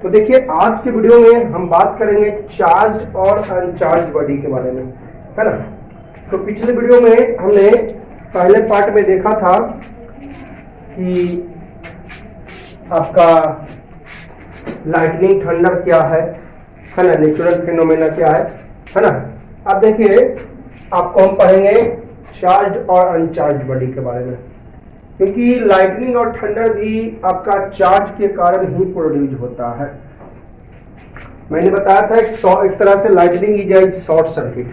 तो देखिए आज के वीडियो में हम बात करेंगे चार्ज और अनचार्ज बॉडी के बारे में, है ना। तो पिछले वीडियो में हमने पहले पार्ट में देखा था कि आपका लाइटनिंग थंडर क्या है ना, नेचुरल फिनोमेना क्या है ना। अब देखिए आपको हम पढ़ेंगे चार्ज और अनचार्ज बॉडी के बारे में, क्योंकि लाइटनिंग और थंडर भी आपका चार्ज के कारण ही प्रोड्यूस होता है। मैंने बताया था एक तरह से lightning is a short circuit,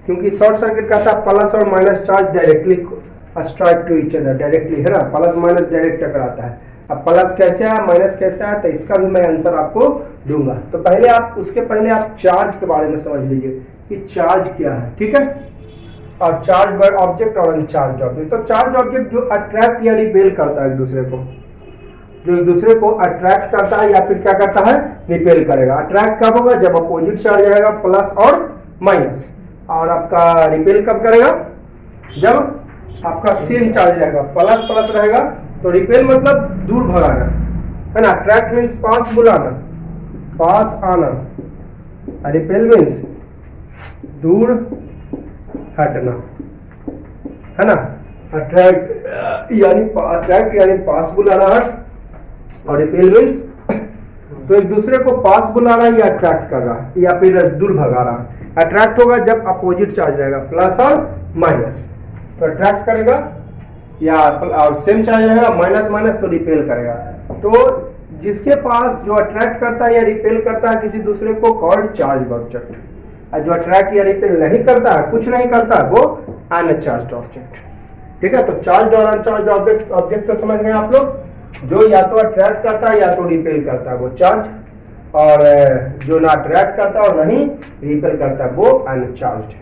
क्योंकि शॉर्ट सर्किट कहता है प्लस और minus charge directly strike to each other, directly, है ना। प्लस माइनस डायरेक्ट टकराता है। अब प्लस कैसे आया, माइनस कैसे आया, तो इसका भी मैं आंसर आपको दूंगा। तो उसके पहले आप चार्ज के बारे में समझ लीजिए कि चार्ज क्या है, ठीक है। और चार्ज ऑब्जेक्ट और अनचार्ज ऑब्जेक्ट। तो चार्ज ऑब्जेक्ट जो अट्रैक्ट या रिपेल करता है एक दूसरे को, जो एक दूसरे को अट्रैक्ट करता है या फिर क्या करता है, रिपेल करेगा। अट्रैक्ट कब होगा, जब अपोजिट चार्ज रहेगा प्लस और माइनस, और आपका रिपेल कब करेगा, जब आपका सेम चार्ज रहेगा, प्लस प्लस रहेगा। तो रिपेल मतलब दूर भगाना, है ना। अट्रैक्ट मीन्स पास बुलाना, पास आना, रिपेल मीन्स दूर हटना, है ना। अट्रैक्ट यानी पास बुलाना हट, और रिपेल मीन्स तो एक दूसरे को पास बुला रहा है या अट्रैक्ट कर रहा है या फिर दूर भगा रहा है। अट्रैक्ट होगा जब अपोजिट चार्ज रहेगा प्लस और माइनस, तो अट्रैक्ट करेगा, या और सेम चार्ज रहेगा माइनस माइनस, तो रिपेल करेगा। तो जिसके पास जो अट्रैक्ट करता है या रिपेल करता है किसी दूसरे को, कॉल्ड चार्ज ऑब्जेक्ट। और जो अट्रैक्ट या रिपेल नहीं करता है, कुछ नहीं करता है, वो अनचार्ज्ड ऑब्जेक्ट, ठीक है। तो चार्ज और अनचार्ज ऑब्जेक्ट को समझ गए आप लोग। जो या तो अट्रैक्ट करता है या तो रिपेल करता है वो चार्ज, और जो ना अट्रैक्ट करता है और नहीं रिपेल करता है वो अनचार्ज्ड,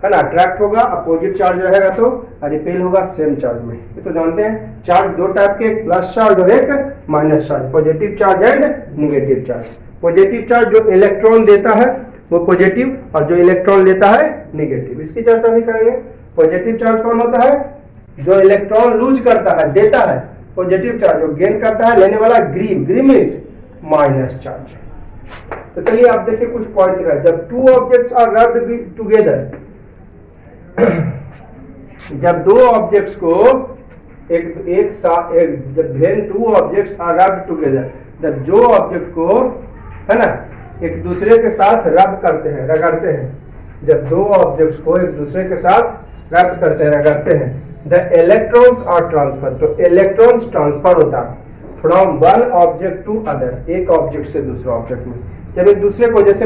है ना। अट्रैक्ट होगा अपोजिट चार्ज रहेगा तो, रिपेल होगा सेम चार्ज में। ये तो जानते हैं चार्ज दो टाइप के, एक प्लस चार्ज और एक minus charge, positive charge and negative charge. Positive charge जो इलेक्ट्रॉन देता है वो पॉजिटिव, और जो इलेक्ट्रॉन लेता है निगेटिव। इसकी चर्चा भी करेंगे। पॉजिटिव चार्ज कौन होता है, जो इलेक्ट्रॉन लूज करता है, देता है पॉजिटिव चार्ज, और गेन करता है लेने वाला ग्रीन मीन्स माइनस चार्ज। तो चलिए आप देखिए कुछ पॉइंट दिखा। जब two objects are rubbed together, जब दो ऑब्जेक्ट्स को एक साथ, जब when two objects are rubbed together, जब जो ऑब्जेक्ट को, है ना, एक दूसरे के साथ रब करते हैं, रगड़ते हैं। जब दो ऑब्जेक्ट्स को एक दूसरे के साथ रब करते हैं, रगड़ते हैं, द इलेक्ट्रॉन्स आर ट्रांसफर, तो इलेक्ट्रॉन्स ट्रांसफर होता है from one object to other, एक ऑब्जेक्ट से दूसरे ऑब्जेक्ट में। जब एक दूसरे को, जैसे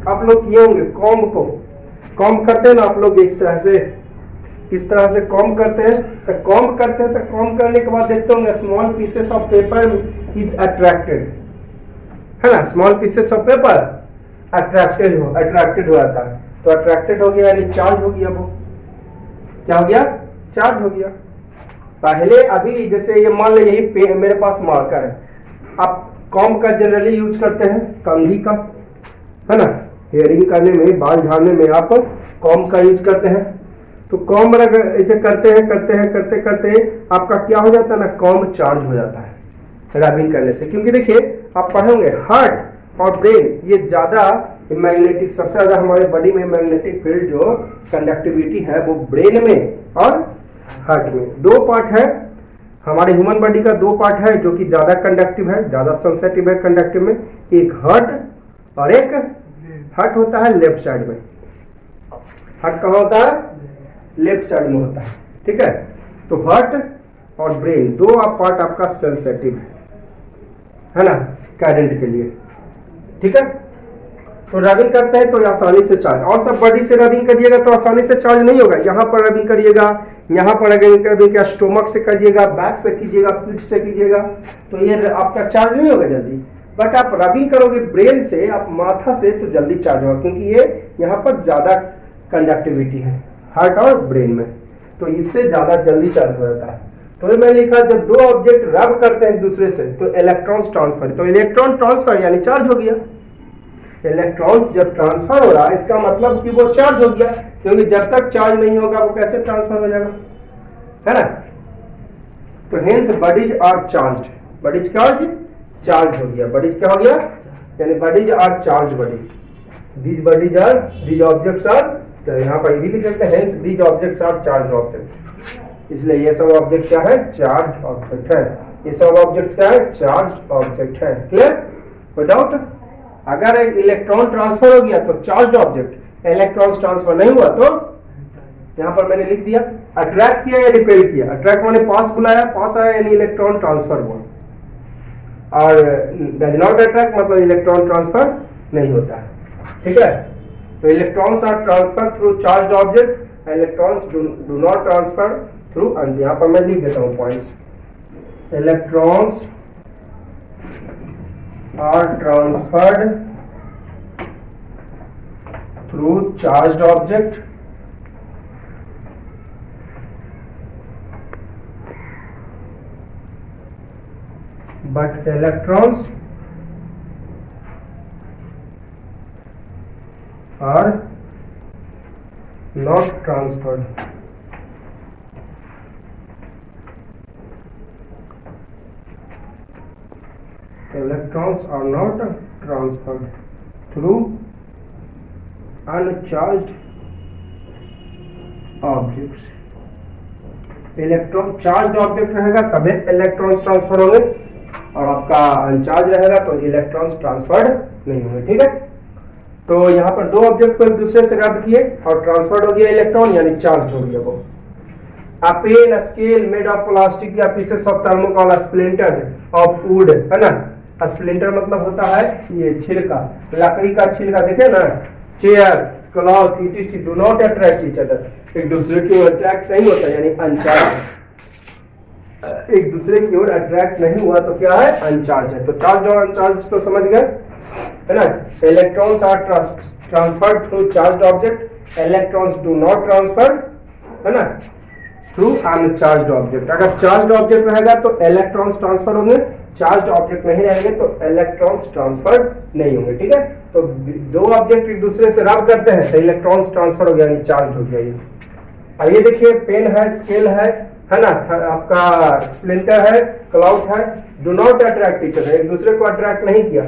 आप लोग किए होंगे, कॉम्ब करते हैं ना आप लोग, इस तरह से कॉम्ब करते हैं। तो कॉम्ब करने के बाद देखते होंगे small pieces of paper is attracted, है ना। Small pieces of paper attracted हो जाता है। तो अट्रैक्टेड हो गया यानी चार्ज हो गया, वो क्या हो गया, चार्ज हो गया। पहले अभी जैसे ये मान लो यही मेरे पास मार्कर है, आप कॉम्ब का जनरली यूज करते हैं, कंघी का, है ना। हेयरिंग करने में, बाल झाड़ने में आप कॉम्ब का यूज करते हैं। तो कॉम्ब ऐसे करते करते आपका क्या हो जाता है ना, कॉम्ब चार्ज हो जाता है रबिंग करने से। क्योंकि देखिए आप पढ़ोगे हार्ट और ब्रेन, ये ज्यादा मैग्नेटिक, सबसे ज्यादा हमारे बॉडी में मैग्नेटिक फील्ड जो कंडक्टिविटी है वो ब्रेन में और हार्ट में। दो पार्ट है हमारे ह्यूमन बॉडी का, दो पार्ट है जो कि ज्यादा कंडक्टिव है, ज्यादा सेंसिटिव है कंडक्टिव में। एक हार्ट और एक हार्ट होता है लेफ्ट साइड में। हार्ट कहाँ होता है, लेफ्ट साइड में होता है, ठीक है। तो हार्ट और ब्रेन दो पार्ट आपका सेंसिटिव है ना, करंट के लिए, ठीक है। तो रबिंग करते हैं तो आसानी से चार्ज, और सब बॉडी से रबिंग करिएगा तो आसानी से चार्ज नहीं होगा। यहाँ पर रबिंग करिएगा, यहाँ पर रबिंग करिएगा, स्टोमक से करिएगा, बैक से कीजिएगा, पीठ से कीजिएगा, तो ये आपका चार्ज नहीं होगा जल्दी। बट आप रबिंग करोगे ब्रेन से, आप माथा से, तो जल्दी चार्ज होगा, क्योंकि ये यहाँ पर ज्यादा कंडक्टिविटी है हार्ट और ब्रेन में, तो इससे ज्यादा जल्दी चार्ज हो जाता है। तो मैंने लिखा जब दो ऑब्जेक्ट रब करते हैं एक दूसरे से तो इलेक्ट्रॉन्स ट्रांसफर, तो इलेक्ट्रॉन ट्रांसफर यानी चार्ज हो गया। इलेक्ट्रॉन्स जब ट्रांसफर हो रहा है इसका मतलब कि वो चार्ज हो गया, क्योंकि जब तक चार्ज नहीं होगा वो कैसे ट्रांसफर हो जाएगा, है ना। तो hence bodies are charged, bodies charge charge हो गया, बॉडीज क्या हो गया, यानी bodies are charge body, these bodies are, these objects are, तो यहाँ पर भी लिख सकते हैं hence these objects are charge object, इसलिए ये सब ऑब्जेक्ट क्या है, चार्ज ऑब्जेक्ट है, ये सब ऑब्जेक्ट क्या है, चार्ज ऑब्जेक्ट है। क्लियर, कोई डाउट? अगर एक इलेक्ट्रॉन ट्रांसफर हो गया तो चार्ज ऑब्जेक्ट, इलेक्ट्रॉन ट्रांसफर नहीं हुआ तो यहाँ पर मैंने लिख दिया अट्रैक्ट किया या रिपेल किया, अट्रैक्ट मैंने पास बुलाया, पास आया यानी इलेक्ट्रॉन ट्रांसफर हुआ, और डज नॉट अट्रैक्ट मतलब इलेक्ट्रॉन ट्रांसफर नहीं होता है। ठीक है, तो electrons are transfer through charge object, electrons do not transfer through, यहाँ पर मैं लिख देता हूँ points, electrons are transferred through charge object but electrons are not transferred. Electrons are not transferred through uncharged objects. Electron charge object रहेगा तभी electrons transfer होंगे, और आपका अनचार्ज रहेगा तो इलेक्ट्रॉन्स ट्रांसफर्ड नहीं होंगे। ठीक है, तो यहाँ पर दो ऑब्जेक्ट को एक दूसरे से रब किए और ट्रांसफर्ड हो गया इलेक्ट्रॉन, यानी चार्ज हो गया वो। A pen, a scale made of plastic या pieces of thermocol, a splinter of wood, है ना, स्प्लिंटर मतलब होता है ये छिलका, लकड़ी का छिलका, देखे ना, chair, cloth, etc do not attract each other, एक दूसरे की ओर अट्रैक्ट नहीं होता, यानी अनचार्ज, एक दूसरे की ओर अट्रैक्ट नहीं हुआ तो क्या है, अनचार्ज है। तो चार्ज और अनचार्ज तो समझ गए, है ना। Electrons are transferred through charge object, electrons do not transfer, है ना, थ्रू अनचार्ज ऑब्जेक्ट। अगर चार्ज ऑब्जेक्ट रहेगा तो इलेक्ट्रॉन्स ट्रांसफर होंगे, चार्ज ऑब्जेक्ट नहीं रहेंगे तो इलेक्ट्रॉन्स ट्रांसफर नहीं होंगे। ठीक है, तो दो ऑब्जेक्ट एक दूसरे से रब करते हैं तो इलेक्ट्रॉन्स ट्रांसफर हो गया, यानी चार्ज हो गया ये। और ये देखिए पेन है, स्केल है ना, आपका स्प्लिंटर है, क्लाउड है, do not attract each other, एक दूसरे को अट्रैक्ट नहीं किया,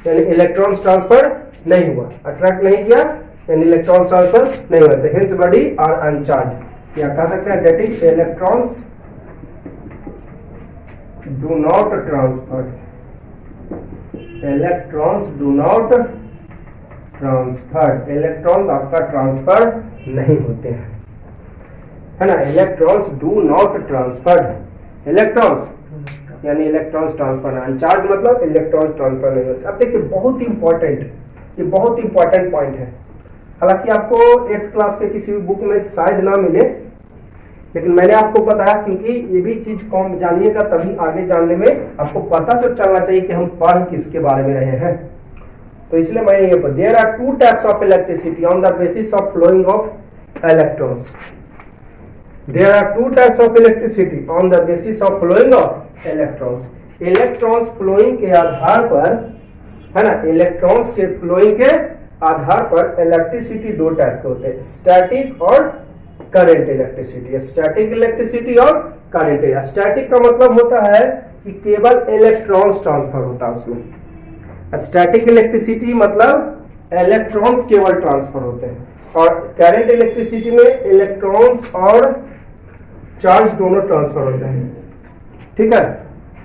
यानी इलेक्ट्रॉन्स ट्रांसफर नहीं हुआ, अट्रैक्ट नहीं किया यानी इलेक्ट्रॉन्स ट्रांसफर नहीं हुआ, तो हिंस बॉडी आर अनचार्ज। या कह सकते हैं that is electrons do not transfer, electrons do not transfer, electrons आपका ट्रांसफर नहीं होते हैं, है ना। Electrons do not transferred, electrons यानी इलेक्ट्रॉन्स ट्रांसफर, अनचार्ज मतलब इलेक्ट्रॉन्स ट्रांसफर नहीं होते। अब देखिए बहुत इंपॉर्टेंट, ये बहुत इंपॉर्टेंट पॉइंट है, हालांकि आपको 8th क्लास के किसी भी बुक में शायद ना मिले, लेकिन मैंने आपको बताया क्योंकि ये भी चीज कम जानिएगा तभी आगे जानने में आपको पता तो चलना चाहिए कि हम पढ़ किसके बारे में रहे हैं, तो इसलिए मैं ये पर there are two types of electricity on the basis of flowing of electrons, there are two types of electricity on the basis of flowing of electrons, electrons flowing के आधार पर, है ना, इलेक्ट्रॉन्स के फ्लोइंग के आधार पर इलेक्ट्रिसिटी दो type के होते हैं, स्टैटिक और करंट इलेक्ट्रिसिटी। स्टैटिक इलेक्ट्रिसिटी और करंट। स्टैटिक का मतलब होता है कि केवल इलेक्ट्रॉन्स ट्रांसफर होता है उसमें, स्टैटिक इलेक्ट्रिसिटी मतलब इलेक्ट्रॉन्स केवल ट्रांसफर होते हैं, और करंट इलेक्ट्रिसिटी में इलेक्ट्रॉन्स और चार्ज दोनों ट्रांसफर होते हैं। ठीक है,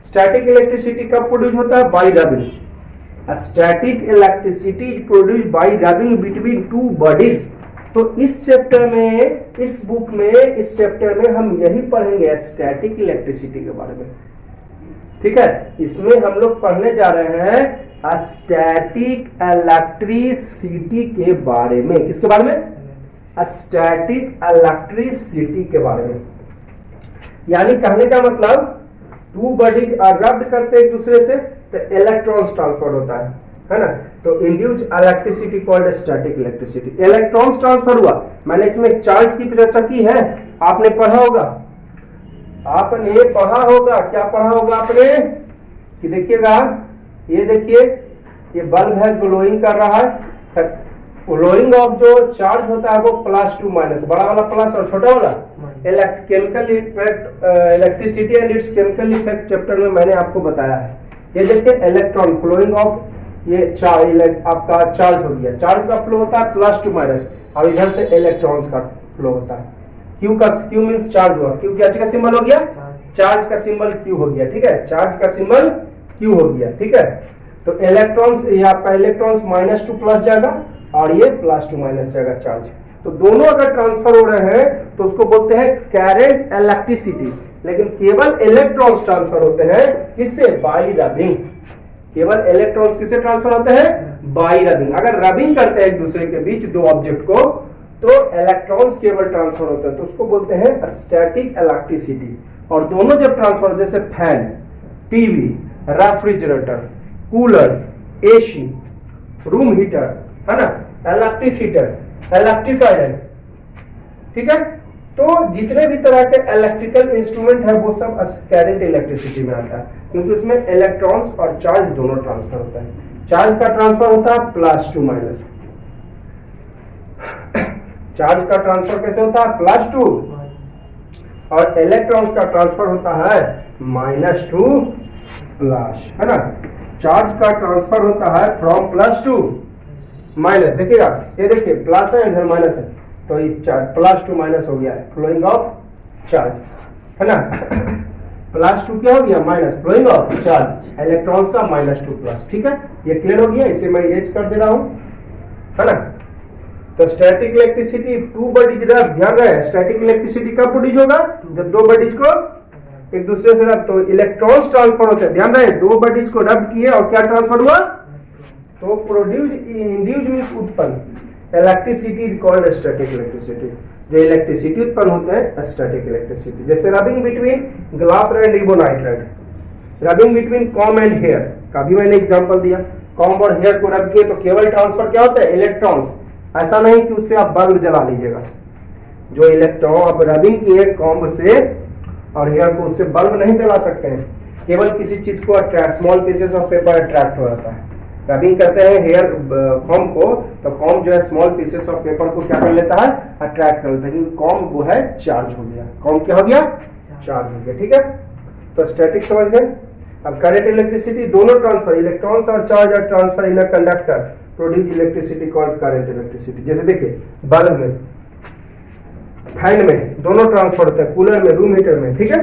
स्टैटिक इलेक्ट्रिसिटी कब प्रोड्यूस होता है, bye rubbing. Static electricity is produce by rubbing between two bodies. तो इस चैप्टर में, इस बुक में, इस चैप्टर में हम यही पढ़ेंगे स्टैटिक इलेक्ट्रिसिटी के बारे में। ठीक है, इसमें हम लोग पढ़ने जा रहे हैं स्टैटिक इलेक्ट्रिसिटी के बारे में। किसके बारे में, स्टैटिक इलेक्ट्रिसिटी के बारे में। यानी कहने का मतलब टू बॉडीज आर रब्ड करते एक दूसरे से तो इलेक्ट्रॉन्स ट्रांसफर होता है ना, तो induced electricity called static electricity. Electrons transfer हुआ, मैंने इसमें चार्ज की चर्चा की है, आपने पढ़ा होगा, आपने पढ़ा होगा, क्या पढ़ा होगा आपने कि देखिएगा, ये देखिए ये बल्ब है ग्लोइंग कर रहा है, ग्लोइंग ऑफ जो चार्ज होता है वो +2 माइनस, बड़ा वाला प्लस और छोटा वाला chemical effect, electricity and its chemical effect chapter में मैंने आपको बताया है। ये देखिए इलेक्ट्रॉन फ्लोइंग ऑफ, ये आपका चार्ज हो गया, चार्ज का फ्लो होता है प्लस टू माइनस, और इधर से इलेक्ट्रॉन्स का फ्लो होता है। क्यू मींस चार्ज हुआ, क्यू क्या का सिंबल हो गया, चार्ज का सिंबल क्यू हो गया, ठीक है, चार्ज का सिंबल क्यू हो गया, ठीक है। तो इलेक्ट्रॉन्स, ये आपका इलेक्ट्रॉन्स माइनस टू प्लस जाएगा और ये प्लस टू माइनस जाएगा चार्ज। तो दोनों अगर ट्रांसफर हो रहे हैं तो उसको बोलते हैं करंट इलेक्ट्रिसिटी। लेकिन केवल इलेक्ट्रॉन्स ट्रांसफर होते हैं किससे, बाई रबिंग। केवल इलेक्ट्रॉन्स किससे ट्रांसफर होते हैं, बाई रबिंग। अगर रबिंग करते हैं एक दूसरे के बीच दो ऑब्जेक्ट को तो इलेक्ट्रॉन्स केवल ट्रांसफर होते हैं, तो उसको बोलते हैं स्टैटिक इलेक्ट्रिसिटी। और दोनों जब ट्रांसफर, जैसे fan, TV, refrigerator, cooler, AC, room heater, है ना, इलेक्ट्रिक हीटर, इलेक्ट्रिक आयरन, ठीक है। तो जितने भी तरह के इलेक्ट्रिकल इंस्ट्रूमेंट है वो सब करंट इलेक्ट्रिसिटी में आता है, क्योंकि उसमें इलेक्ट्रॉन्स और चार्ज दोनों ट्रांसफर होता है। चार्ज का ट्रांसफर होता है प्लस टू माइनस, चार्ज का ट्रांसफर कैसे होता है, प्लस टू, और इलेक्ट्रॉन्स का ट्रांसफर होता है माइनस टू प्लस, है ना। चार्ज का ट्रांसफर होता है फ्रॉम प्लस टू माइनस, देखिएगा ये देखिए प्लस है इधर माइनस है, तो ये चार्ज प्लस टू माइनस हो गया है, फ्लोइंग ऑफ चार्ज, है ना। प्लस टू क्या हो गया, minus, flowing of charge, electrons का माइनस टू प्लस, ठीक है। ये क्लियर हो गया, इसे मैं इरेज कर दे रहा हूं, है ना। तो स्टैटिक इलेक्ट्रिसिटी टू बॉडीज रब, ध्यान रहे स्टैटिक इलेक्ट्रिसिटी कब प्रोड्यूस होगा, जब दो बॉडीज को एक दूसरे से रब, तो इलेक्ट्रॉन्स ट्रांसफर होते हैं, ध्यान रहे दो बॉडीज को रब किए और क्या ट्रांसफर हुआ, तो प्रोड्यूस, इंड्यूस मींस उत्पन्न, electricity is called static electricity. जो इलेक्ट्रिसिटी उत्पन्न होते हैं स्टैटिक इलेक्ट्रिसिटी। जैसे rubbing between glass and ebonite rod, rubbing between comb and hair का भी मैंने एग्जांपल दिया। कॉम और हेयर को रब किए तो केवल ट्रांसफर क्या होता है, इलेक्ट्रॉन्स। ऐसा नहीं कि उससे आप बल्ब जला लीजिएगा, जो इलेक्ट्रॉन आप रबिंग किए कॉम से और हेयर को, उससे बल्ब नहीं जला सकते हैं, केवल किसी चीज को attract, small pieces of paper attract हो जाता है। रबिंग करते हैं हेयर कॉम को, तो कॉम जो है स्मॉल पीसेस ऑफ पेपर को क्या कर लेता है, अट्रैक्ट कर लेता है, क्योंकि कॉम वो है चार्ज हो गया, कॉम क्या हो गया, चार्ज हो गया, ठीक है। तो स्टैटिक समझ गए। अब करंट इलेक्ट्रिसिटी, दोनों ट्रांसफर, इलेक्ट्रॉन्स और charge are transfer in a conductor produce electricity called current electricity. जैसे देखिए बल्ब में, फैन में दोनों ट्रांसफर होता है, कूलर में, रूम हीटर में, ठीक है।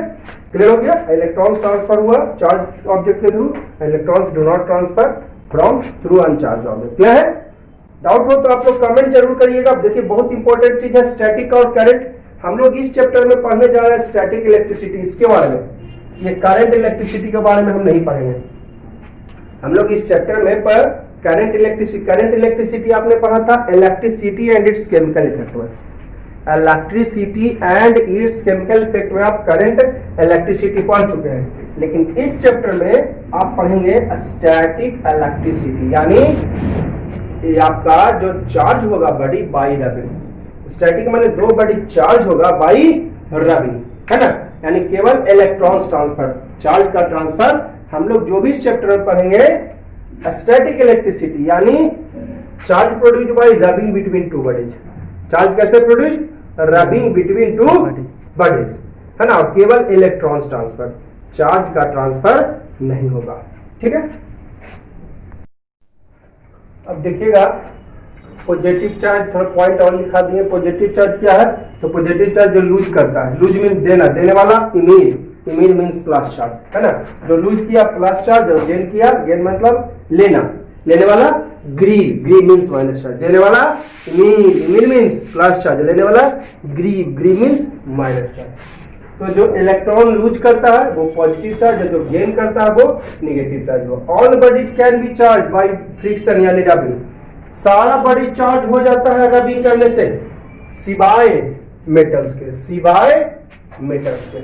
क्लियर हो गया, इलेक्ट्रॉन्स ट्रांसफर हुआ चार्ज ऑब्जेक्ट के through, electrons do not transfer from through uncharge object. Clear है, डाउट हो तो आप लोग कमेंट जरूर करिएगा। देखिए बहुत इंपॉर्टेंट चीज है स्टैटिक और करंट, हम लोग इस चैप्टर में पढ़ने जा रहे हैं स्टैटिक इलेक्ट्रिसिटी, इसके बारे में। ये करंट इलेक्ट्रिसिटी के बारे में हम नहीं पढ़ेंगे, हम लोग इस चैप्टर में पर करंट इलेक्ट्रिसिटी आपने पढ़ा था electricity and its chemical effect में, electricity and its chemical effect में आप करंट इलेक्ट्रिसिटी पढ़ चुके हैं। लेकिन इस चैप्टर में आप पढ़ेंगे स्टैटिक इलेक्ट्रिसिटी, यानी ये आपका जो चार्ज होगा बॉडी बाई रबिंग। स्टैटिक माने दो बॉडी चार्ज होगा बाई रबिंग, है ना, यानी केवल इलेक्ट्रॉन्स ट्रांसफर, चार्ज का ट्रांसफर। हम लोग जो भी इस चैप्टर में पढ़ेंगे स्टैटिक इलेक्ट्रिसिटी, यानी charge produce by rubbing between two bodies. Charge कैसे produce, rubbing between two bodies, है ना, और केवल इलेक्ट्रॉन्स ट्रांसफर, चार्ज का ट्रांसफर नहीं होगा, ठीक है। अब देखिएगा पॉजिटिव चार्ज, थोड़ा पॉइंट और लिखा दिए। पॉजिटिव चार्ज क्या है, तो पॉजिटिव चार्ज जो लूज करता है, लूज मीन देना, देने वाला image, image means plus charge, है ना। जो लूज किया प्लस चार्ज, और गेन किया, गेन मतलब लेना, लेने वाला grieve, grieve means minus charge, देने वाला image, image means plus charge, लेने वाला grieve, grieve means minus charge. तो जो इलेक्ट्रॉन लूज करता है वो पॉजिटिव चार्ज है, जो गेन करता है वो नेगेटिव चार्ज हो। All bodies can be charge by friction यानी रबिंग, सारा बॉडी चार्ज हो जाता है रबिंग करने से, सिवाय मेटल्स के, सिवाय मेटल्स के।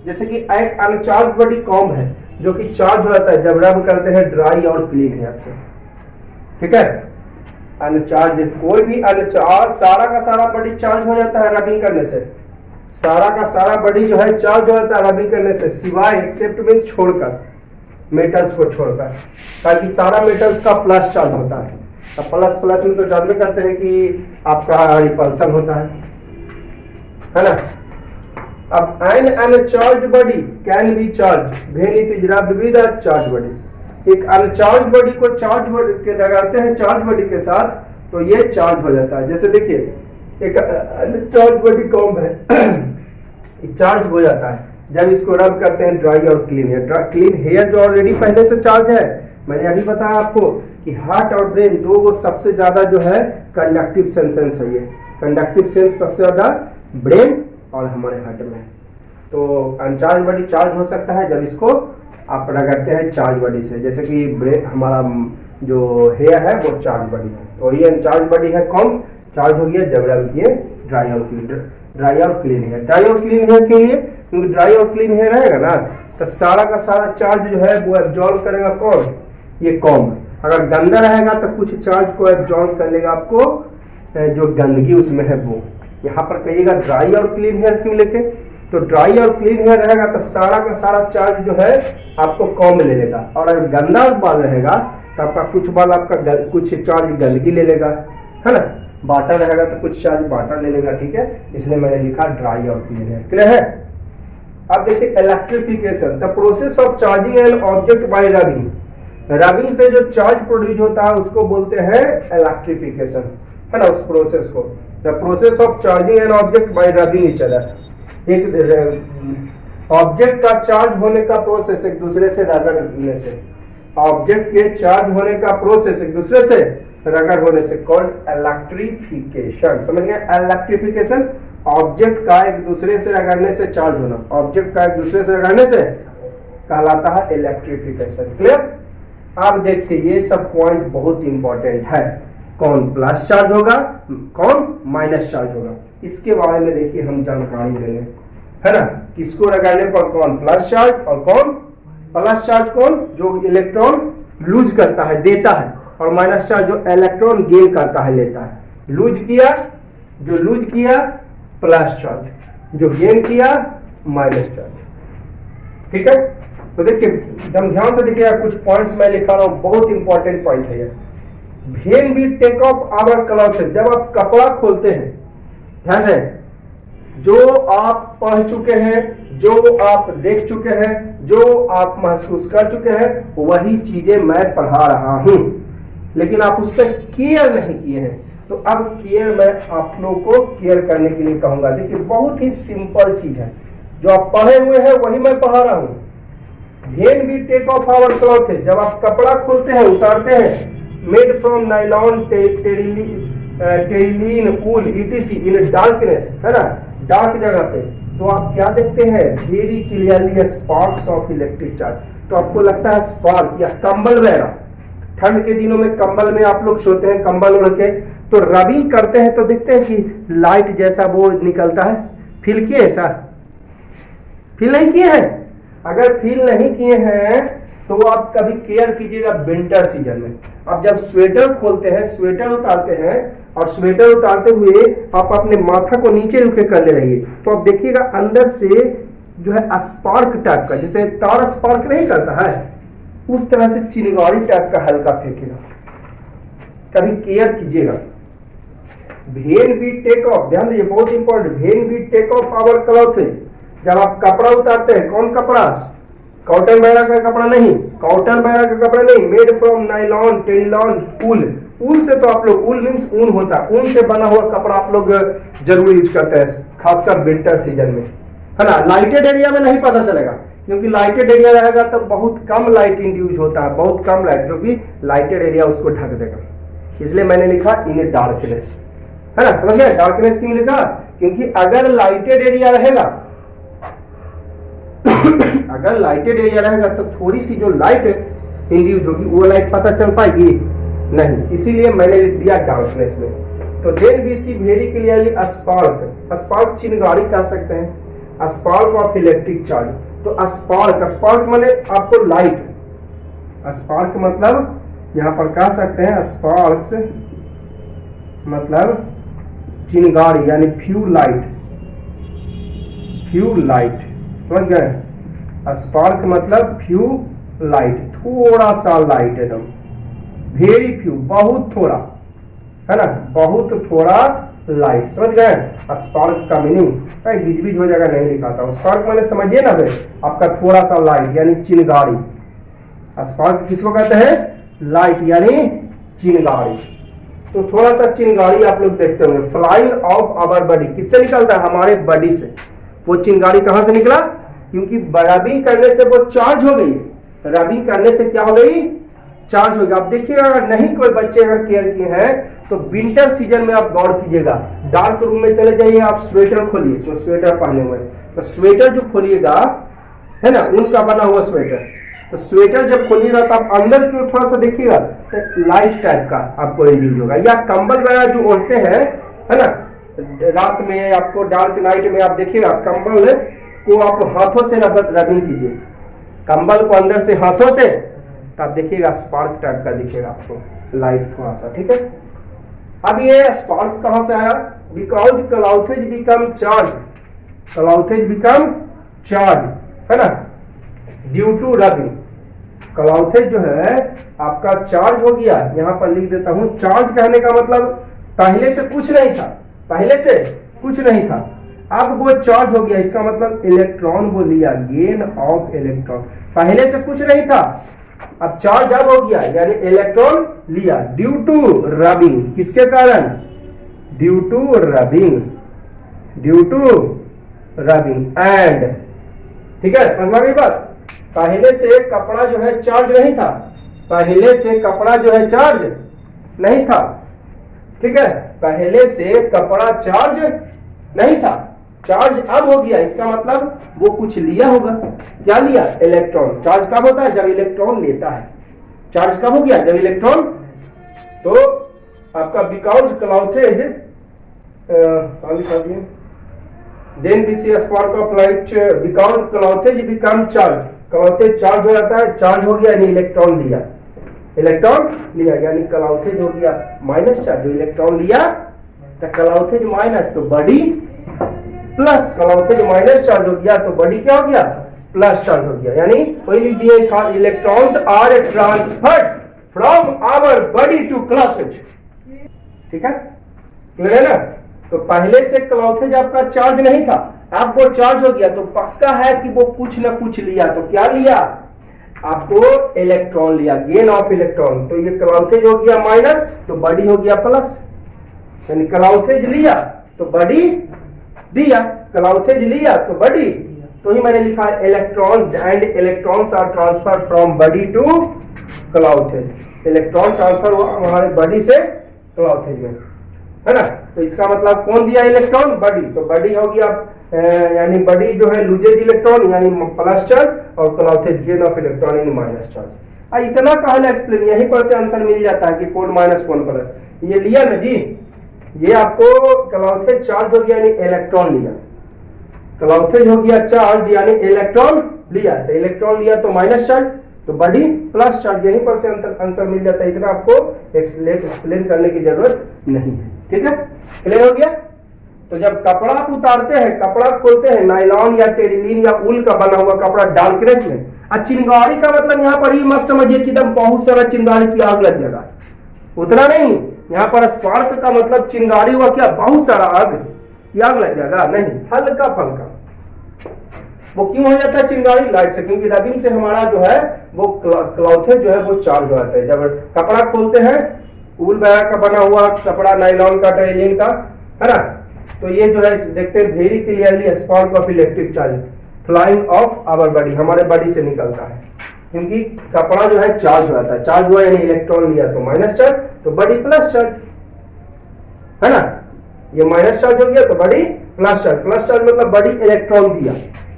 जैसे कि एक अनचार्ज बॉडी कॉम है जो कि चार्ज हो जाता है जब रब करते हैं ड्राई और क्लीन हेयर से, ठीक है। अनचार्ज, कोई भी अनचार्ज, सारा का सारा बॉडी चार्ज हो जाता है रबिंग करने से, सारा का सारा बॉडी जो है चार्ज हो जाता है रबिंग करने से, सिवाय एक्सेप्ट मींस छोड़कर, मेटल्स को छोड़कर, ताकि सारा मेटल्स का प्लस चार्ज होता है। अब प्लस प्लस में तो जानते करते हैं कि आपका रिपल्सन होता है ना। अब an uncharge body can be charge when it is rubbed with a charge body, एक अनचार्ज बॉडी को चार्ज के लगाते हैं चार्ज बॉडी के साथ, तो ये चार्ज हो जाता है। जैसे देखिए एक अनचार्ज बॉडी कॉम्ब है चार्ज हो जाता है जब इसको रब करते हैं ड्राई और क्लीन हेयर। क्लीन हेयर जो ऑलरेडी पहले से चार्ज है, मैंने अभी बताया आपको कि हार्ट और ब्रेन दो वो सबसे ज्यादा जो है कंडक्टिव सेंस है। ये कंडक्टिव सेंस सबसे ज्यादा ब्रेन और हमारे हार्ट में। तो अनचार्ज बॉडी चार्ज हो सकता है जब इसको आप रगड़ते हैं चार्ज बॉडी से, जैसे कि ब्रेन हमारा जो हेयर है वो चार्ज बॉडी है। तो ये अनचार्ज बॉडी है कौन चार्ज हो गया जब रब किए ड्राई और क्लीन हेयर। ड्राई और क्लीन हेयर के लिए, क्योंकि ड्राई और क्लीन हेयर रहेगा ना तो सारा का सारा चार्ज जो है वो एब्जॉर्ब करेगा कौन, ये कॉम्ब। अगर गंदा रहेगा तो कुछ चार्ज को एब्जॉर्ब कर लेगा आपको जो गंदगी उसमें है वो। यहाँ पर कहिएगा ड्राई और क्लीन हेयर क्यों लेके, तो ड्राई और क्लीन हेयर रहेगा तो सारा का सारा चार्ज जो है आपको कॉम्ब ले लेगा, और अगर गंदा बाल रहेगा तो आपका कुछ बाल आपका कुछ चार्ज गंदगी ले लेगा, है ना। वाटर रहेगा तो कुछ चार्ज वाटर ले लेगा, ठीक है। इसलिए मैंने लिखा ड्राई और क्लीन हेयर। क्लियर है। अब देखिए electrification, the process of charging an object by rubbing. Rubbing से जो चार्ज प्रोड्यूस होता है उसको बोलते हैं इलेक्ट्रिफिकेशन, है ना। उस प्रोसेस को the process of charging an object by rubbing each other. एक ऑब्जेक्ट का चार्ज होने का प्रोसेस एक दूसरे से रगड़ने से, ऑब्जेक्ट के चार्ज होने का प्रोसेस एक दूसरे से रगड़ होने से कॉल्ड इलेक्ट्रिफिकेशन। समझ गए। इलेक्ट्रिफिकेशन ऑब्जेक्ट का एक दूसरे से रगड़ने से चार्ज होना, ऑब्जेक्ट का एक दूसरे से रगड़ने से कहलाता है इलेक्ट्रिफिकेशन। क्लियर। आप देखिए ये सब पॉइंट बहुत इंपॉर्टेंट है। कौन प्लस चार्ज होगा, कौन माइनस चार्ज होगा, इसके बारे में देखिए हम जानकारी लेंगे, है ना। किसको रगड़ने पर कौन प्लस चार्ज और कौन प्लस चार्ज, कौन जो इलेक्ट्रॉन लूज करता है देता है, और माइनस चार्ज जो इलेक्ट्रॉन गेन करता है लेता है। लूज किया जो लूज किया प्लस चार्ज, जो गेन किया माइनस चार्ज, ठीक है। तो देखिए एकदम ध्यान से देखिए कुछ पॉइंट्स मैं लिखा रहा हूं, बहुत इंपॉर्टेंट पॉइंट है ये। When we take off our cloth, जब आप कपड़ा खोलते हैं, ध्यान है, जो आप पढ़ चुके हैं, जो आप देख चुके हैं, जो आप महसूस कर चुके हैं, वही चीजें मैं पढ़ा रहा हूं, लेकिन आप उस पर केयर नहीं किए हैं। तो अब केयर मैं आप लोगों को केयर करने के लिए कहूंगा। देखिए बहुत ही सिंपल चीज है, जो आप पढ़े हुए हैं वही मैं पढ़ा रहा हूं। When we take off our cloth, जब आप कपड़ा खोलते हैं उतारते हैं, made from nylon terylene wool etc in darkness, है ना, डार्क जगह पे, तो आप क्या देखते हैं very clearly sparks of electric charge. तो आपको लगता है स्पार्क या कंबल वगैरह, ठंड के दिनों में कंबल में आप लोग सोते हैं कंबल ओढ़ के, तो रबिंग करते हैं तो देखते हैं कि लाइट जैसा वो निकलता है। फील किए ऐसा, फील नहीं किए हैं। अगर फील नहीं किए हैं तो आप कभी केयर कीजिएगा विंटर सीजन में। आप जब स्वेटर खोलते हैं, स्वेटर उतारते हैं, और स्वेटर उतारते हुए आप अपने माथा को नीचे रुके कर ले रहिए, तो आप देखिएगा अंदर से जो है स्पार्क टाइप का, जैसे तार स्पार्क नहीं करता है, उस तरह से चिंगारी टाइप का हल्का फेंकेगा। कभी केयर कीजिएगा। व्हेन वी टेक ऑफ, ध्यान दीजिए बहुत important, when we take off our cloth, जब आप कपड़ा उतारते हैं, कौन कपड़ा, कॉटन वगैरह का कपड़ा नहीं, कॉटन वगैरह का कपड़ा नहीं, मेड फ्रॉम नाइलॉन टेरिलॉन वूल, वूल से तो आप लोग, वूल मीन्स ऊन होता है, ऊन से बना हुआ कपड़ा आप लोग जरूर यूज करते हैं, खासकर विंटर सीजन में, है ना। लाइटेड एरिया में नहीं पता चलेगा, क्योंकि लाइटेड एरिया रहेगा तो बहुत कम लाइट इंड्यूस होता है, बहुत कम लाइट, जो कि लाइटेड एरिया उसको ढक देगा। इसलिए मैंने लिखा इन डार्कनेस, है ना, समझ गए। डार्कनेस क्यों लिखा, क्योंकि अगर लाइटेड एरिया रहेगा अगर लाइटेड एरिया रहेगा तो थोड़ी सी जो लाइट इंड्यूस होगी वो लाइट पता चल पाएगी नहीं, इसीलिए मैंने लिख दिया डार्कनेस में। तो then we see very clearly spark, spark चिंगारी कह सकते हैं, स्पार्क ऑफ इलेक्ट्रिक चार्ज। तो स्पार्क, स्पार्क माने आपको लाइट, स्पार्क मतलब यहां पर कह सकते हैं स्पार्क्स मतलब चिंगारी, यानी फ्यू लाइट, फ्यू लाइट, समझ गए। स्पार्क मतलब फ्यू लाइट, थोड़ा सा लाइट, एकदम वेरी फ्यू, बहुत थोड़ा, है ना, बहुत थोड़ा लाइट, समझ गए। स्पार्क का मीनिंग बीच बीच हो जाएगा, नहीं लिखाता हूं। स्पार्क मैंने समझिए ना भाई, आपका थोड़ा सा लाइट यानी चिंगारी, स्पार्क किसको कहते हैं? लाइट यानी चिंगारी। तो थोड़ा सा चिंगारी आप लोग देखते होंगे, फ्लाइंग ऑफ आवर बॉडी, किससे निकलता है? हमारे बॉडी से। वो चिंगारी कहां से निकला? क्योंकि रबिंग करने से वो चार्ज हो गई। रबिंग करने से क्या हो गई? चार्ज हो गया। आप देखिएगा, अगर नहीं कोई बच्चे अगर केयर किए हैं तो विंटर सीजन में आप गौर कीजिएगा, डार्क रूम में चले जाइए, आप स्वेटर खोलिए, जो स्वेटर पहने हुए तो स्वेटर जो खोलिएगा है ना, ऊन का बना हुआ स्वेटर, तो स्वेटर जब खोलिएगा तो आप अंदर की ओर थोड़ा सा देखिएगा तो लाइट टाइप का आपको रिलीज होगा। या कंबल वगैरह जो ओढ़ते हैं है ना, रात में आपको डार्क नाइट में आप देखिएगा कंबल को आप हाथों से रबिंग कीजिए, कंबल को अंदर से हाथों से, तो आप देखिएगा स्पार्क टाइप का दिखेगा आपको लाइट थोड़ा सा। ठीक है, अब ये स्पार्क कहां से आया? Because clothes become charge, clothes become charge है ना, ड्यू टू रबिंग। क्लाउथेज जो है आपका चार्ज हो गया। यहां पर लिख देता हूं, चार्ज कहने का मतलब पहले से कुछ नहीं था, पहले से कुछ नहीं था, अब वो चार्ज हो गया। इसका मतलब इलेक्ट्रॉन वो लिया, गेन ऑफ इलेक्ट्रॉन। पहले से कुछ नहीं था, अब चार्ज अब हो गया, यानी इलेक्ट्रॉन लिया ड्यू टू रबिंग। किसके कारण? Due to rubbing, due to rubbing and. ठीक है, समझ गई बात? पहले से कपड़ा जो है चार्ज नहीं था, पहले से कपड़ा जो है चार्ज नहीं था। ठीक है, पहले से कपड़ा चार्ज नहीं था, चार्ज अब हो गया। इसका मतलब वो कुछ लिया होगा। क्या लिया? इलेक्ट्रॉन। चार्ज कब होता है? जब इलेक्ट्रॉन लेता है। चार्ज कब हो गया? जब इलेक्ट्रॉन। तो आपका because clothes then we see spark of light because clothes become charge. Clothes charge हो जाता है, चार्ज हो गया यानी इलेक्ट्रॉन लिया, इलेक्ट्रॉन लिया यानी क्लाउथेज हो गया माइनस चार्ज। जो इलेक्ट्रॉन लिया तो क्लाउथेज माइनस, तो बॉडी प्लस। क्लाउथेज माइनस चार्ज हो गया तो बॉडी क्या हो गया? प्लस चार्ज हो गया। यानी वही लिख दिए, electrons are transferred from our body to clothes. ठीक है, क्लियर है ना? तो पहले से क्लाउथेज आपका चार्ज नहीं था, अब वो चार्ज हो गया, तो पक्का है कि वो कुछ ना कुछ लिया। तो क्या लिया? आपको इलेक्ट्रॉन लिया, गेन ऑफ इलेक्ट्रॉन। तो ये क्लाउथेज हो गया माइनस, तो बॉडी हो गया प्लस। यानी क्लाउथेज लिया तो बॉडी दिया, क्लाउथेज लिया तो बॉडी। तो ही मैंने लिखा electron and electrons are transfer from body to clothes. Electron transfer हुआ हमारे बॉडी से क्लाउथेज में, है ना? तो इसका मतलब कौन दिया इलेक्ट्रॉन? बॉडी। तो बॉडी हो गया यानी बॉडी जो है लूजेज इलेक्ट्रॉन यानी प्लस चार्ज, और क्लाउथेज गेन ऑफ इलेक्ट्रॉन यानी माइनस चार्ज। इतना कहला एक्सप्लेन, यहीं पर से आंसर मिल जाता है कि कौन माइनस कौन प्लस। ये लिया ना जी, ये आपको क्लाउथेज चार्ज हो गया यानी इलेक्ट्रॉन लिया, क्लाउथेज हो गया चार्ज यानी इलेक्ट्रॉन लिया, तो इलेक्ट्रॉन लिया तो माइनस चार्ज, तो बॉडी प्लस चार्ज। यहीं पर से आंसर मिल जाता है। इतना आपको एक्सप्लेन करने की जरूरत नहीं है। ठीक है, क्लियर हो गया? तो जब कपड़ा आप उतारते हैं, कपड़ा खोलते हैं, नायलॉन या टेरिलीन या ऊल का बना हुआ कपड़ा डार्कनेस में, चिंगारी का मतलब यहाँ पर ही मत समझिए कि एकदम बहुत सारा चिंगारी की आग लग जाएगा, उतना नहीं। यहाँ पर स्पार्क का मतलब चिंगारी हुआ क्या? बहुत सारा आग लग जाएगा, नहीं, हल्का फल्का। वो क्यों हो जाता है चिंगारी? लाइट से, क्योंकि रबिंग से हमारा जो है वो क्लॉथेज जो है वो चार्ज हो जाता है। जब कपड़ा खोलते हैं, ऊल वगैरह का बना हुआ कपड़ा, नायलॉन का, टेरिलीन का, है ना, तो ये जो है देखते हैं very clearly spark of electric charge flying off our body, हमारे बॉडी से निकलता है। क्योंकि कपड़ा जो है चार्ज हो जाता है, चार्ज हुआ यानी इलेक्ट्रॉन लिया तो माइनस चार्ज, तो बॉडी प्लस चार्ज, है ना। ये माइनस चार्ज हो गया तो body plus charge, plus charge मतलब बॉडी इलेक्ट्रॉन दिया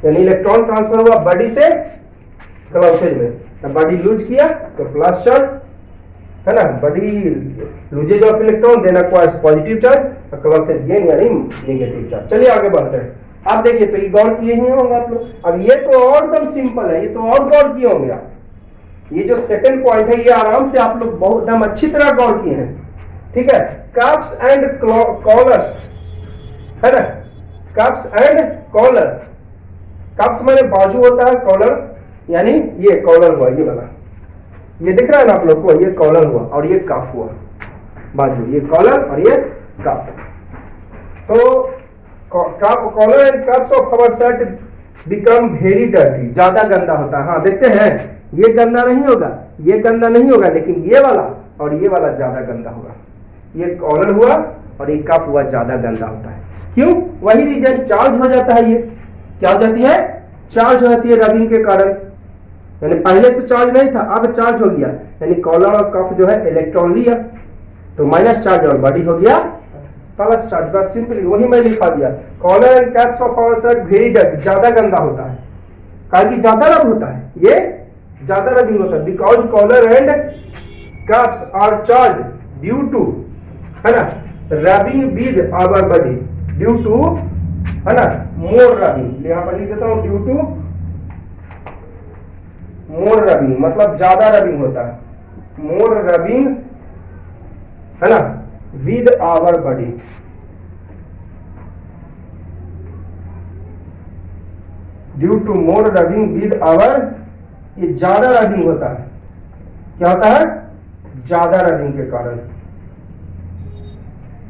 यानी इलेक्ट्रॉन ट्रांसफर हुआ बॉडी से क्लॉथेज में, तो बॉडी लूज किया तो प्लस चार्ज, है ना, बॉडी लूजेज ऑफ इलेक्ट्रॉन देना एक्वायर्स पॉजिटिव चार्ज, तो क्लॉथेज गेन यानी नेगेटिव चार्ज। चलिए आगे बढ़ते हैं। आप देखिए तो ये गौर किए ही होंगे आप लोग। अब ये तो और एकदम सिंपल है, ये तो और गौर किए होंगे आप। ये जो सेकंड पॉइंट है ये आराम से आप लोग बहुत एकदम अच्छी तरह गौर किए हैं, ठीक है। कप्स एंड कॉलर्स, है ना, कप्स एंड कॉलर। कप्स माने बाजू होता है, कॉलर यानी ये कॉलर हुआ, ये वाला, ये दिख रहा है ना आप लोग को, ये कॉलर हुआ और ये कप हुआ बाजू, ये कॉलर और ये कप। तो collar and cups of our shirt become very dirty, ज्यादा गंदा होता है। हाँ देखते हैं, ये गंदा नहीं होगा, ये गंदा नहीं होगा, लेकिन ये वाला और ये वाला ज्यादा गंदा होगा। ये कॉलर हुआ और ये कप हुआ, ज्यादा गंदा होता है। क्यों? वही रीजन, चार्ज हो जाता है। ये क्या हो जाती है? चार्ज हो जाती है रबिंग के कारण। यानी पहले से चार्ज नहीं था, अब चार्ज हो गया, यानी कॉलर और कप जो है इलेक्ट्रॉन लिया, तो माइनस चार्ज और बॉडी हो गया प्लस चार्ज। बस सिंपली वही मैं लिखा दिया। Collar and caps of our shirt very dirty, ज्यादा गंदा होता है, कारण कि ज्यादा रब होता है, ये ज्यादा रबिंग होता है। Because collar and caps are charge due to, है ना, rubbing with our body, due to, है ना, मोर रबिंग। यहां पर लिख देता हूं ड्यू टू मोर रबिंग, मतलब ज्यादा रबिंग होता है, मोर रबिंग, है ना, with our body. Due to more rubbing with our, ये ज्यादा रबिंग होता है। क्या होता है? ज्यादा रबिंग के कारण।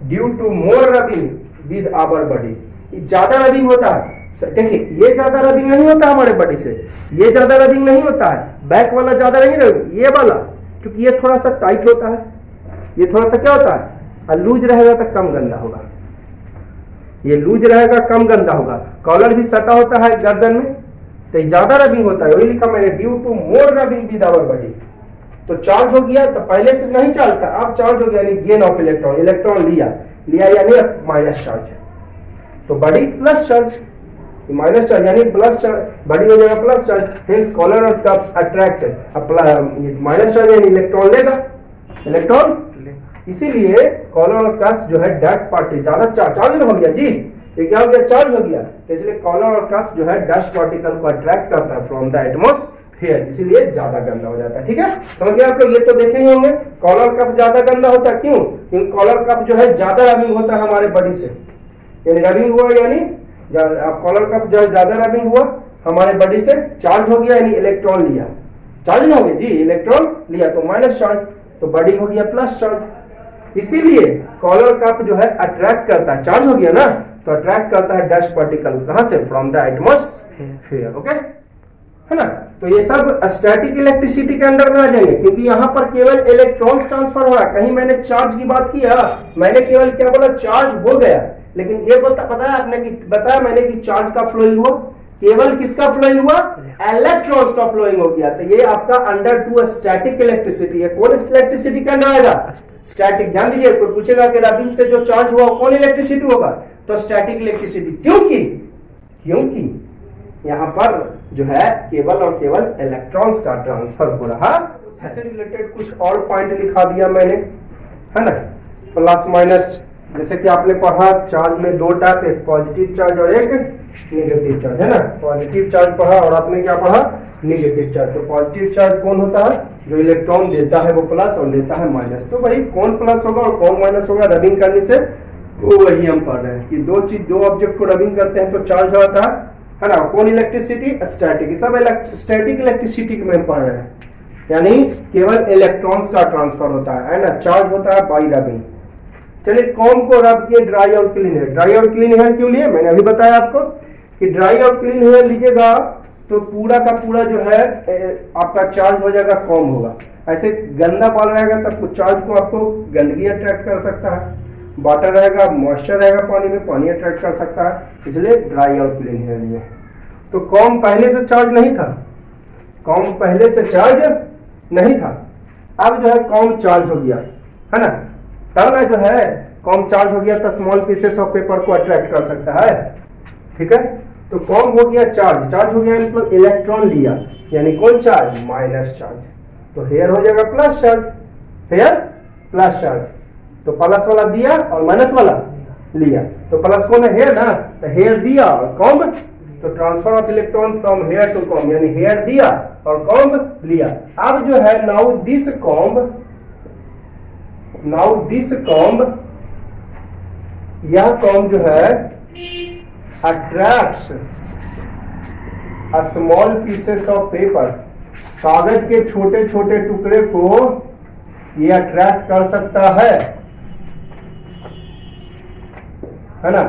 Due to more rubbing with our body, ये ज्यादा रबिंग होता है। देखिए, ये ज्यादा रबिंग नहीं होता हमारे बॉडी से, ये ज्यादा रबिंग नहीं होता है, बैक वाला ज्यादा नहीं रबिंग, ये वाला, क्योंकि ये थोड़ा सा टाइट होता है, ये थोड़ा सा क्या होता है, और लूज रहेगा तो कम गंदा होगा। ये लूज रहेगा, कम गंदा होगा। कॉलर भी सटा होता है गर्दन में, तो ज्यादा रबिंग होता है, वही लिखा मैंने, due to more rubbing with our body. तो चार्ज हो गया, तो पहले से नहीं चार्ज था, अब चार्ज हो गया, यानी गेन ऑफ इलेक्ट्रॉन, इलेक्ट्रॉन लिया यानी माइनस चार्ज है, तो body plus charge, minus charge यानी प्लस चार्ज, बॉडी हो जाएगा प्लस चार्ज। हेंस कॉलर और कप्स अट्रैक्टेड, माइनस चार्ज यानी इलेक्ट्रॉन लेगा, इलेक्ट्रॉन, इसीलिए कॉलर और कप्स जो है डस्ट पार्टिकल, ज्यादा चार्ज हो गया जी, ये क्या हो गया, चार्ज हो गया, तो इसलिए कॉलर और कप्स जो है डस्ट पार्टिकल को अट्रैक्ट करता है फ्रॉम द एटमॉस्फेयर, इसीलिए ज्यादा गंदा हो जाता है। ठीक है, समझ गए आप लोग? ये तो देखे ही होंगे, कॉलर कप ज्यादा गंदा होता है, क्यों? क्योंकि कॉलर कप जो है ज्यादा रबिंग होता है हमारे बॉडी से, यानी रबिंग हुआ, यानी कॉलर कप जो है ज्यादा रबिंग हुआ हमारे बॉडी से, चार्ज हो गया, यानी इलेक्ट्रॉन लिया, चार्ज ना हो गया जी, इलेक्ट्रॉन लिया तो माइनस चार्ज, तो बॉडी हो गया प्लस चार्ज। इसीलिए कॉलर कप जो है अट्रैक्ट करता है, चार्ज हो गया ना, तो अट्रैक्ट करता है डस्ट पार्टिकल, कहां से? From the atmosphere. ओके, है ना? तो ये सब स्टैटिक इलेक्ट्रिसिटी के अंडर में आ जाएंगे, क्योंकि यहाँ पर केवल इलेक्ट्रॉन ट्रांसफर हो रहा है। कहीं मैंने चार्ज की बात किया, मैंने केवल क्या बोला, चार्ज हो गया, लेकिन ये बताया आपने कि बताया मैंने कि चार्ज का फ्लोइंग हुआ, केवल किसका फ्लोइंग हुआ? इलेक्ट्रॉन्स का फ्लोइंग हो गया। तो ये आपका अंडर टू स्टैटिक इलेक्ट्रिसिटी है। कौन इलेक्ट्रिसिटी के अंडर आएगा? स्टैटिक। ध्यान दीजिए, कोई पूछेगा कि रबिंग से जो चार्ज हुआ कौन इलेक्ट्रिसिटी होगा, तो स्टैटिक इलेक्ट्रिसिटी। क्योंकि यहाँ पर जो है केवल और केवल इलेक्ट्रॉन्स का ट्रांसफर हो रहा है। इससे रिलेटेड कुछ और पॉइंट लिखा दिया मैंने, है ना, प्लस माइनस। जैसे कि आपने पढ़ा चार्ज में दो टाइप, एक पॉजिटिव चार्ज और एक नेगेटिव चार्ज, है ना। पॉजिटिव चार्ज पढ़ा और आपने क्या पढ़ा? Negative charge. तो पॉजिटिव चार्ज कौन होता है? जो इलेक्ट्रॉन देता है वो प्लस और लेता है माइनस। तो भाई कौन प्लस होगा और कौन माइनस होगा रबिंग करने से, वो वही हम पढ़ रहे हैं कि दो ऑब्जेक्ट को रबिंग करते हैं तो चार्ज होता है ना। कौन इलेक्ट्रिसिटी? स्टैटिक। सब स्टैटिक इलेक्ट्रिसिटी में पढ़ रहे हैं, यानी केवल इलेक्ट्रॉन्स का ट्रांसफर होता है ना, चार्ज होता है बाई रबिंग। चलिए, कौन को रब किए? ड्राई और क्लीन हेयर। ड्राई और क्लीन हेयर क्यों लिए? मैंने अभी बताया आपको कि ड्राई और क्लीन हेयर लीजिएगा तो पूरा का पूरा जो है आपका चार्ज हो जाएगा, कम होगा। ऐसे गंदा बाल रहेगा तब चार्ज को आपको गंदगी अट्रैक्ट कर सकता है, वाटर रहेगा, मॉइस्चर रहेगा पानी में, पानी अट्रैक्ट कर सकता है, इसलिए ड्राई और क्लीन हेयर लिए। तो कॉम पहले से चार्ज नहीं था, कॉम पहले से चार्ज नहीं था, अब जो है कॉम चार्ज हो गया, है ना। तब ना जो है कॉम चार्ज हो गया तो स्मॉल पीसेस ऑफ पेपर को अट्रैक्ट कर सकता है, ठीक है। तो कॉम हो गया चार्ज, चार्ज हो गया मतलब इलेक्ट्रॉन लिया, यानी कौन चार्ज? Minus charge. तो हेयर हो जाएगा plus charge, here plus charge. तो प्लस वाला दिया और माइनस वाला लिया, तो प्लस कौन है? हेयर ना, तो हेयर दिया और कॉम, तो transfer of electron from hair to comb, यानी हेयर दिया और कॉम्ब लिया। अब जो है नाउ दिस कॉम्ब, यह कॉम्ब जो है attracts a small pieces of paper, कागज के छोटे छोटे टुकड़े को ये अट्रैक्ट कर सकता है ना,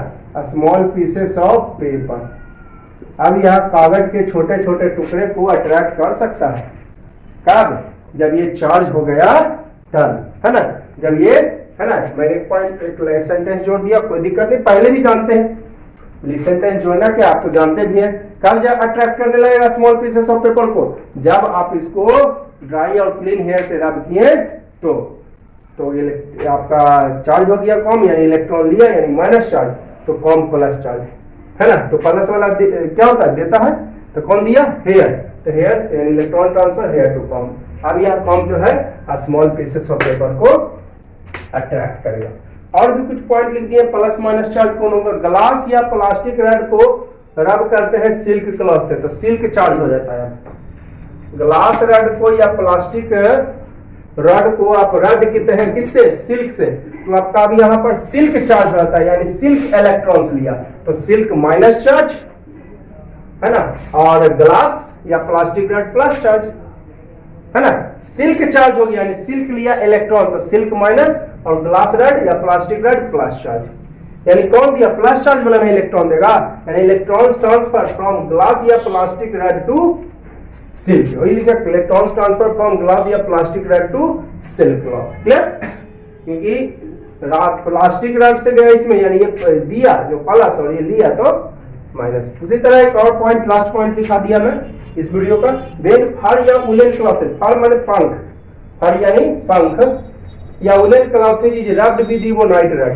स्मॉल पीसेस ऑफ पेपर। अब यह कागज के छोटे छोटे टुकड़े को अट्रैक्ट कर सकता है। कब? जब ये चार्ज हो गया तब, है ना। जब ये, है ना, मैंने एक पॉइंट एक सेंटेंस जोड़ दिया, कोई दिक्कत नहीं, पहले भी जानते हैं सेंटेंस जोड़ना क्या, आप तो जानते भी हैं। कब जब अट्रैक्ट करने लगेगा स्मॉल पीसेस ऑफ पेपर को? जब आप इसको ड्राई और क्लीन हेयर से रब किए तो ये आपका चार्ज हो गया कॉम, यानी इलेक्ट्रॉन लिया यानी माइनस चार्ज, तो कॉम प्लस चार्ज, है ना। तो प्लस वाला क्या होता है, देता है, तो कौन दिया? हेयर, तो हेयर यानी electron transfer hair to comb. अब यह कॉम जो है स्मॉल पीसेस ऑफ पेपर को अट्रैक्ट करेगा। और भी कुछ पॉइंट लिख दिए, प्लस माइनस चार्ज कौन होगा? ग्लास या प्लास्टिक रड को रब करते हैं सिल्क क्लॉथ से, तो सिल्क चार्ज हो जाता है। ग्लास रड को या प्लास्टिक रड को आप रड कहते हैं किससे? सिल्क से, तो आपका अब यहाँ पर सिल्क चार्ज रहता है, यानी सिल्क इलेक्ट्रॉन्स लिया, तो सिल्क माइनस चार्ज, है ना, और ग्लास या प्लास्टिक रड प्लस चार्ज, है ना। सिल्क चार्ज हो गया, यानी सिल्क लिया इलेक्ट्रॉन, तो सिल्क माइनस, और ग्लास रड या प्लास्टिक रड प्लस चार्ज। यानी कौन दिया? प्लस चार्ज वाला में इलेक्ट्रॉन देगा, यानी इलेक्ट्रॉन ट्रांसफर फ्रॉम ग्लास या प्लास्टिक रड टू सिल्क। वही लिखा, इलेक्ट्रॉन ट्रांसफर फ्रॉम ग्लास या plastic rod to silk. Clear? क्योंकि प्लास्टिक रड से गया इसमें, यानी ये दिया जो प्लस और ये लिया तो माइनस। उसी तरह एक और पॉइंट, लास्ट पॉइंट लिखा दिया मैं इस वीडियो का। वेन फर या वुलन क्लॉथेज, फर माने पंख, फर यानी पंख, या woollen clothes is rubbed with ebonite rod,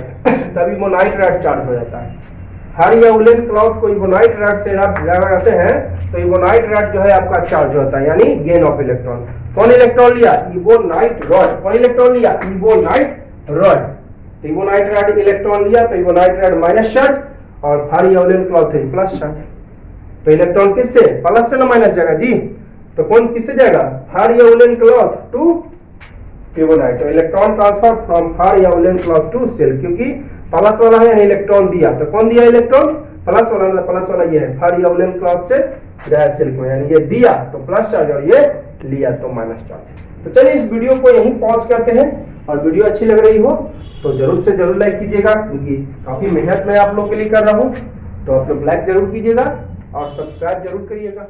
तभी इबोनाइट रड चार्ज हो जाता है। फर या वुलन क्लॉथ को इबोनाइट रड से रब लगाते हैं तो इबोनाइट रड जो है आपका चार्ज होता है, यानी गेन ऑफ इलेक्ट्रॉन। कौन इलेक्ट्रॉन लिया? Ebonite rod. कौन इलेक्ट्रॉन लिया? Ebonite rod. Ebonite rod electron लिया तो इबोनाइट रड माइनस चार्ज, और फर या वुलन क्लॉथ है प्लस चार्ज। तो इलेक्ट्रॉन किससे? प्लस से ना माइनस जाएगा जी, तो कौन किससे जाएगा? फर या वुलन क्लॉथ टू इबोनाइट। तो इलेक्ट्रॉन ट्रांसफर फ्रॉम फर या वुलन क्लॉथ टू सिल्क, क्योंकि प्लस वाला है यानी इलेक्ट्रॉन दिया, तो कौन दिया इलेक्ट्रॉन? प्लस वाला ये है, फर या वुलन क्लॉथ से गया सिल्क में, यानी ये दिया तो प्लस चार्ज और ये लिया तो माइनस चार्ज। तो चलिए इस वीडियो को यहीं पॉज करते हैं, और वीडियो अच्छी लग रही हो तो जरूर से जरूर लाइक कीजिएगा, क्योंकि काफी मेहनत मैं आप लोग के लिए कर रहा हूँ। तो आप लोग लाइक जरूर कीजिएगा और सब्सक्राइब जरूर करिएगा।